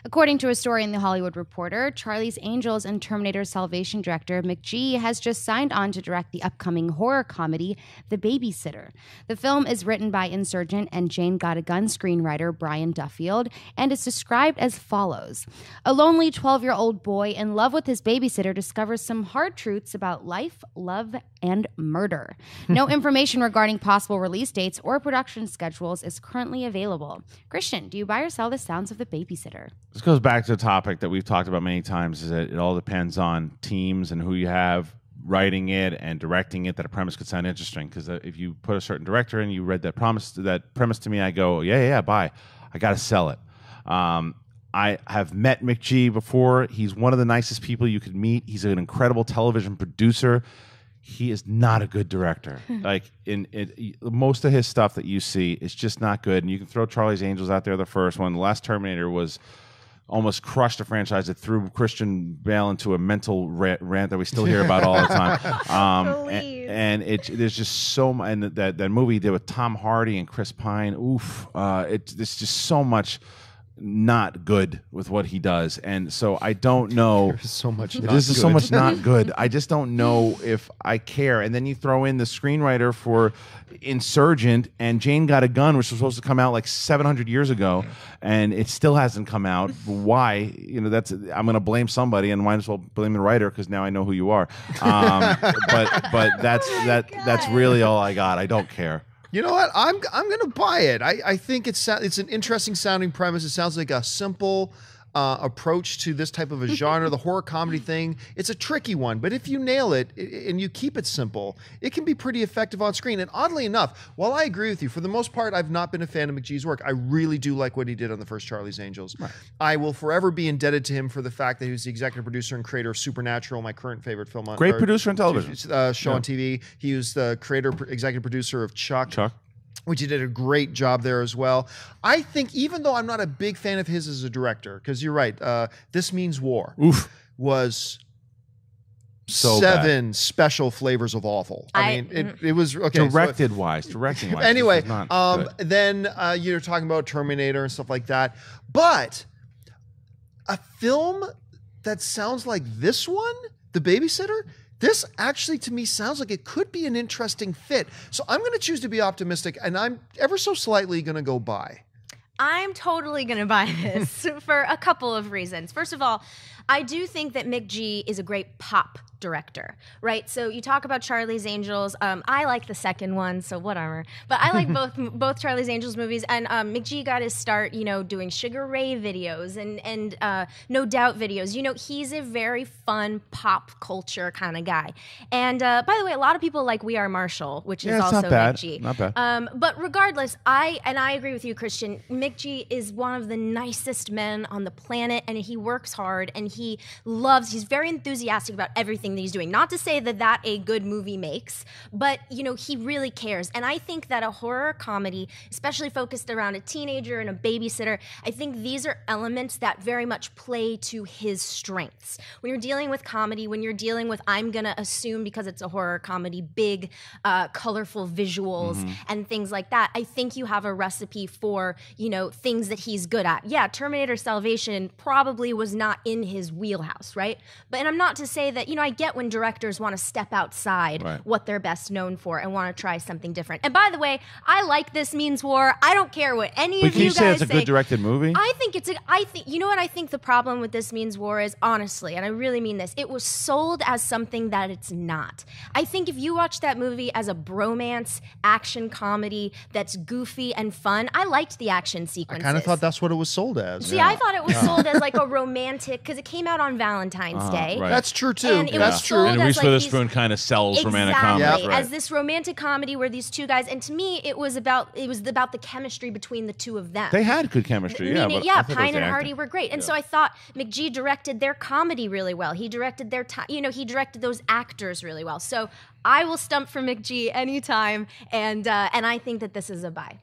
According to a story in The Hollywood Reporter, Charlie's Angels and Terminator Salvation director McG has just signed on to direct the upcoming horror comedy, The Babysitter. The film is written by Insurgent and Jane Got screenwriter Brian Duffield and is described as follows. A lonely 12-year-old boy in love with his babysitter discovers some hard truths about life, love, and murder. No information regarding possible release dates or production schedules is currently available. Christian, do you buy or sell the sounds of The Babysitter? This goes back to the topic that we've talked about many times, is that it all depends on teams and who you have writing it and directing it, that a premise could sound interesting. Because if you put a certain director and you read that premise to me, I go, yeah, buy. I got to sell it. I have met McG before. He's one of the nicest people you could meet. He's an incredible television producer. He is not a good director. Like most of his stuff that you see is just not good. And you can throw Charlie's Angels out there, the first one. The last Terminator was almost crushed a franchise that threw Christian Bale into a mental rant that we still hear about all the time. And there's just so much. And that movie he did with Tom Hardy and Chris Pine. Oof! There's just so much not good with what he does, and so I don't know. There's so much. This is so much not good. I just don't know if I care. And then you throw in the screenwriter for Insurgent and Jane Got a Gun, which was supposed to come out like 700 years ago, and it still hasn't come out. Why? You know, I'm going to blame somebody, and might as well blame the writer because now I know who you are. But that's really all I got. I don't care. You know what? I'm going to buy it. I think it's an interesting sounding premise. It sounds like a simple approach to this type of a genre, the horror comedy thing. It's a tricky one, but if you nail it and you keep it simple, it can be pretty effective on screen. And oddly enough, while I agree with you, for the most part, I've not been a fan of McG's work. I really do like what he did on the first Charlie's Angels. Right. I will forever be indebted to him for the fact that he was the executive producer and creator of Supernatural, my current favorite film on great producer on television, show on TV. He was the creator, executive producer of Chuck, which he did a great job there as well. I think, even though I'm not a big fan of his as a director, because you're right, This Means War was so 7 special flavors of awful. I mean, it was okay. Directing wise. Anyway, then you're talking about Terminator and stuff like that. But a film that sounds like this one, The Babysitter, this actually, to me, sounds like it could be an interesting fit. So I'm going to choose to be optimistic, and I'm ever so slightly going to go buy. I'm totally going to buy this for a couple of reasons. First of all, I do think that McG is a great pop director, right? So you talk about Charlie's Angels. I like the second one, so whatever. But I like both Charlie's Angels movies. And McG got his start, doing Sugar Ray videos and No Doubt videos. He's a very fun pop culture kind of guy. And by the way, a lot of people like We Are Marshall, which is also McG. Not bad. But regardless, I agree with you, Christian. McG is one of the nicest men on the planet, and he works hard, and he's very enthusiastic about everything that he's doing. Not to say that a good movie makes, but he really cares. And I think that a horror comedy, especially focused around a teenager and a babysitter, I think these are elements that very much play to his strengths. When you're dealing with comedy, when you're dealing with, I'm gonna assume because it's a horror comedy, big, colorful visuals and things like that, I think you have a recipe for, things that he's good at. Yeah, Terminator Salvation probably was not in his wheelhouse, right? And I'm not to say that, I get when directors want to step outside what they're best known for and want to try something different. And by the way, I like This Means War. I don't care what any of you guys say. Can you say it's a good directed movie? I think you know what I think the problem with This Means War is, honestly, and I really mean this, it was sold as something that it's not. I think if you watch that movie as a bromance action comedy that's goofy and fun, I liked the action sequences. I kind of thought that's what it was sold as. See, I thought it was sold as like a romantic, because it came out on Valentine's Day. Right. That's true too. And that's true. And Reese Witherspoon kind of sells romantic comedy. Exactly. As this romantic comedy where these two guys, and to me, it was about the chemistry between the two of them. They had good chemistry, Pine and Hardy were great. And so I thought McG directed their comedy really well. He directed he directed those actors really well. So I will stump for McG anytime, and I think that this is a buy.